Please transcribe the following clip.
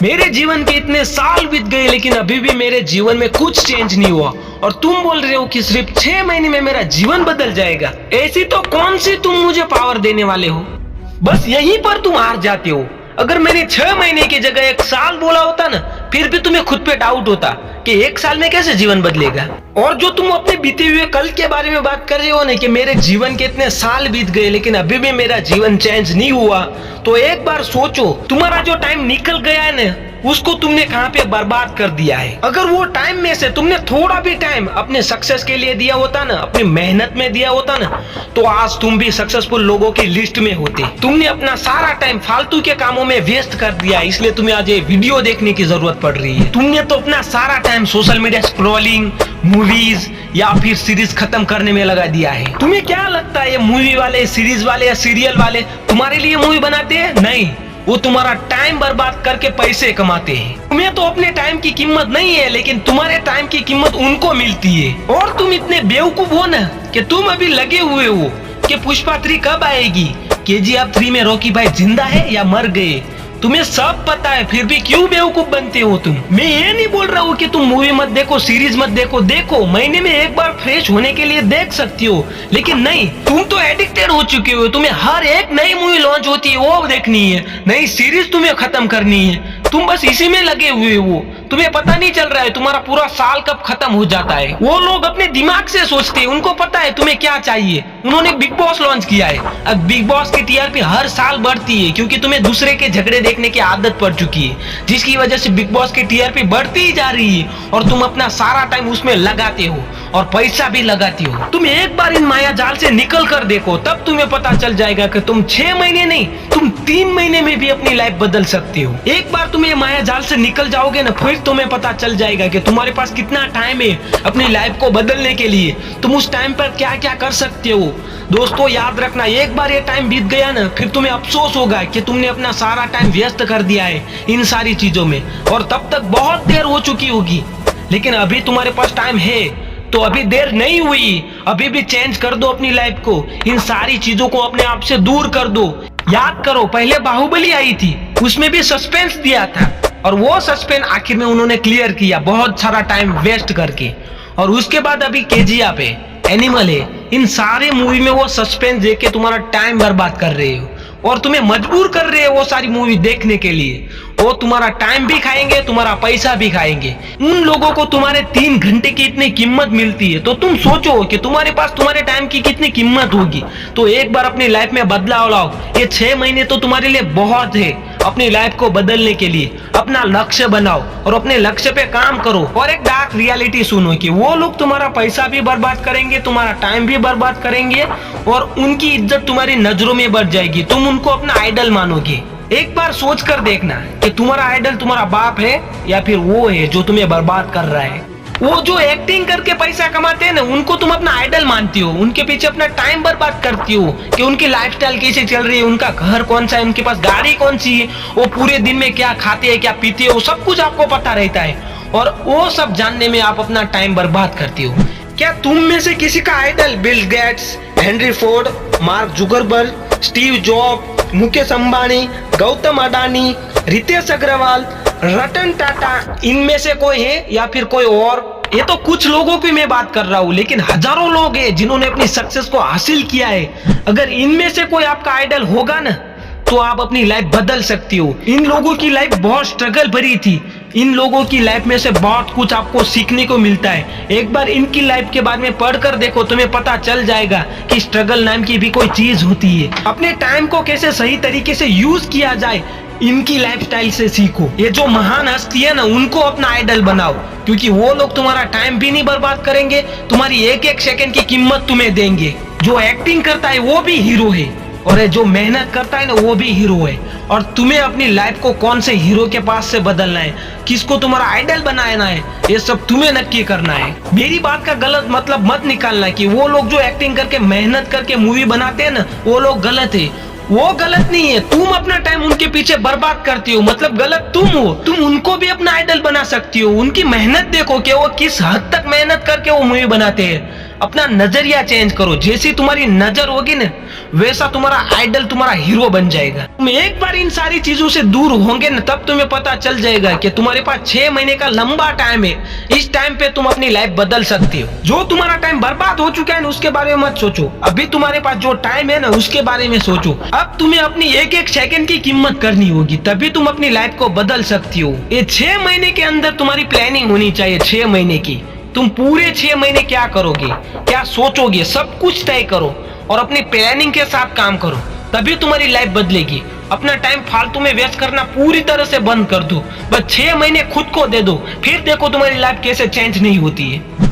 मेरे जीवन के इतने साल बीत गए लेकिन अभी भी मेरे जीवन में कुछ चेंज नहीं हुआ, और तुम बोल रहे हो कि सिर्फ 6 महीने में मेरा जीवन बदल जाएगा। ऐसी तो कौन सी तुम मुझे पावर देने वाले हो? बस यहीं पर तुम हार जाते हो। अगर मैंने 6 महीने की जगह 1 साल बोला होता ना, फिर भी तुम्हें खुद पे डाउट होता कि 1 साल में कैसे जीवन बदलेगा। और जो तुम अपने बीते हुए कल के बारे में बात कर रहे हो ना कि मेरे जीवन के इतने साल बीत गए लेकिन अभी भी मेरा जीवन चेंज नहीं हुआ, तो एक बार सोचो तुम्हारा जो टाइम निकल गया है ना, उसको तुमने कहाँ पे बर्बाद कर दिया है। अगर वो टाइम में से तुमने थोड़ा भी टाइम अपने सक्सेस के लिए दिया होता ना, अपनी मेहनत में दिया होता ना, तो आज तुम भी सक्सेसफुल लोगों की लिस्ट में होते। तुमने अपना सारा टाइम फालतू के कामों में वेस्ट कर दिया, इसलिए तुम्हें आज ये वीडियो देखने की जरूरत पड़ रही है। तुमने तो अपना सारा time social media scrolling, movies या फिर सीरीज खत्म करने में लगा दिया है। तुम्हें क्या लगता है ये मूवी वाले, सीरीज वाले या सीरियल वाले तुम्हारे लिए मूवी बनाते हैं? नहीं, वो तुम्हारा टाइम बर्बाद करके पैसे कमाते हैं। तुम्हें तो अपने टाइम की कीमत नहीं है, लेकिन तुम्हारे टाइम की कीमत उनको मिलती है। और तुम इतने बेवकूफ हो ना कि तुम अभी लगे हुए हो कि पुष्पा 3 कब आएगी, KGF 3 में रॉकी भाई जिंदा है या मर गए। तुम्हें सब पता है, फिर भी क्यों बेवकूफ बनते हो तुम? मैं ये नहीं बोल रहा हूँ कि तुम मूवी मत देखो, सीरीज मत देखो, देखो महीने में एक बार फ्रेश होने के लिए देख सकती हो, लेकिन नहीं, तुम तो एडिक्टेड हो चुके हो। तुम्हें हर एक नई मूवी लॉन्च होती है वो देखनी है, नई सीरीज तुम्हें खत्म करनी है। तुम बस इसी में लगे हुए हो, तुम्हें पता नहीं चल रहा है तुम्हारा पूरा साल कब खत्म हो जाता है। वो लोग अपने दिमाग से सोचते हैं, उनको पता है तुम्हें क्या चाहिए। उन्होंने बिग बॉस लॉन्च किया है, अब बिग बॉस की TRP हर साल बढ़ती है क्योंकि तुम्हें दूसरे के झगड़े देखने की आदत पड़ चुकी है, जिसकी वजह से बिग बॉस की TRP बढ़ती ही जा रही है और तुम अपना सारा टाइम उसमें लगाते हो और पैसा भी लगाती हो। तुम एक बार इन माया जाल से निकल कर देखो, तब तुम्हें पता चल जाएगा कि तुम 6 महीने नहीं, तुम 3 महीने में भी अपनी लाइफ बदल सकते हो। एक बार तुम ये माया जाल से निकल जाओगे ना, फिर तुम्हें पता चल जाएगा कि तुम्हारे पास कितना टाइम है अपनी लाइफ को बदलने के लिए। तुम उस टाइम पर क्या क्या कर सकते हो। दोस्तों याद रखना, एक बार ये टाइम बीत गया ना, फिर तुम्हें अफसोस होगा कि तुमने अपना सारा टाइम व्यस्त कर दिया है इन सारी चीजों में, और तब तक बहुत देर हो चुकी होगी। लेकिन अभी तुम्हारे पास टाइम है, तो अभी देर नहीं हुई, अभी भी चेंज कर दो अपनी लाइफ को। इन सारी चीजों को अपने आप से दूर कर दो। याद करो, पहले बाहुबली आई थी, उसमें भी सस्पेंस दिया था, और वो सस्पेंस आखिर में उन्होंने क्लियर किया बहुत सारा टाइम वेस्ट करके। और उसके बाद अभी KGF है, एनिमल है, इन सारे मूवी में वो सस्पेंस देके तुम्हारा टाइम बर्बाद कर रहे हो और तुम्हें मजबूर कर रहे हो वो सारी मूवी देखने के लिए। वो तुम्हारा टाइम भी खाएंगे, तुम्हारा पैसा भी खाएंगे। उन लोगों को तुम्हारे 3 घंटे की इतनी कीमत मिलती है, तो तुम सोचो कि तुम्हारे पास तुम्हारे टाइम की कितनी कीमत होगी। तो एक बार अपनी लाइफ में बदलाव लाओ। ये 6 महीने तो तुम्हारे लिए बहुत है अपनी लाइफ को बदलने के लिए। अपना लक्ष्य बनाओ और अपने लक्ष्य पे काम करो। और एक डार्क रियलिटी सुनो कि वो लोग तुम्हारा पैसा भी बर्बाद करेंगे, तुम्हारा टाइम भी बर्बाद करेंगे, और उनकी इज्जत तुम्हारी नजरों में बढ़ जाएगी। तुम उनको अपना आइडल मानोगे। एक बार सोच कर देखना कि तुम्हारा आइडल तुम्हारा बाप है या फिर वो है जो तुम्हें बर्बाद कर रहा है। वो जो एक्टिंग करके पैसा कमाते हैं ना, उनको तुम अपना आइडल मानती हो, उनके पीछे अपना टाइम बर्बाद करती हो कि उनकी लाइफस्टाइल कैसे चल रही है, उनका घर कौन सा है, उनके पास गाड़ी कौन सी है, वो पूरे दिन में क्या खाते हैं, क्या पीते हो, सब कुछ आपको पता रहता है, और वो सब जानने में आप अपना टाइम बर्बाद करती हो। क्या तुम में से किसी का idol Bill Gates, Henry Ford, Mark Zuckerberg, Steve Job, Mukesh Ambani, Gautam Adani, Ritesh Agarwal, Ratan Tata, इनमें से कोई है या फिर कोई और? ये तो कुछ लोगों की मैं बात कर रहा हूँ, लेकिन हजारों लोग हैं जिन्होंने अपनी सक्सेस को हासिल किया है। अगर इनमें से कोई आपका आइडल होगा ना, तो आप अपनी लाइफ बदल सकती हो। इन लोगों की लाइफ बहुत स्ट्रगल भरी थी। इन लोगों की लाइफ में से बहुत कुछ आपको सीखने को मिलता है। एक बार इनकी लाइफ के बारे में पढ़कर देखो, तुम्हें पता चल जाएगा कि स्ट्रगल नाम की भी कोई चीज होती है। अपने टाइम को कैसे सही तरीके से यूज किया जाए, इनकी लाइफस्टाइल से सीखो। ये जो महान हस्ती है ना, उनको अपना आइडल बनाओ, क्योंकि वो लोग तुम्हारा टाइम भी नहीं बर्बाद करेंगे, तुम्हारी एक एक सेकंड की कीमत तुम्हें देंगे। जो एक्टिंग करता है वो भी हीरो है, और जो मेहनत करता है ना, वो भी हीरो है। और तुम्हें अपनी लाइफ को कौन से हीरो के पास से बदलना है, किसको तुम्हारा आइडल बनाना है, ये सब तुम्हें नक्की करना है। मेरी बात का गलत मतलब मत निकालना कि वो लोग जो एक्टिंग करके मेहनत करके मूवी बनाते हैं ना, वो लोग गलत है। वो गलत नहीं है, तुम अपना टाइम उनके पीछे बर्बाद करती हो, मतलब गलत तुम हो। तुम उनको भी अपना आइडल बना सकती हो। उनकी मेहनत देखो कि वो किस हद तक मेहनत करके वो मूवी बनाते हैं। अपना नजरिया चेंज करो। जैसी तुम्हारी नजर होगी ना, वैसा तुम्हारा आइडल तुम्हारा हीरो बन जाएगा। तुम एक बार इन सारी चीजों से दूर होंगे ना, तब तुम्हें पता चल जाएगा कि तुम्हारे पास 6 महीने का लंबा टाइम है। इस टाइम पे तुम अपनी लाइफ बदल सकते हो। जो तुम्हारा टाइम बर्बाद हो चुका है ना, उसके बारे में मत सोचो। अभी तुम्हारे पास जो टाइम है ना, उसके बारे में सोचो। अब तुम्हें अपनी एक एक सेकंड की कीमत करनी होगी, तभी तुम अपनी लाइफ को बदल सकती हो। ये 6 महीने के अंदर तुम्हारी प्लानिंग होनी चाहिए। 6 महीने की तुम पूरे 6 महीने क्या करोगे, क्या सोचोगे, सब कुछ तय करो और अपनी प्लानिंग के साथ काम करो, तभी तुम्हारी लाइफ बदलेगी। अपना टाइम फालतू में वेस्ट करना पूरी तरह से बंद कर दो। बस 6 महीने खुद को दे दो, फिर देखो तुम्हारी लाइफ कैसे चेंज नहीं होती है।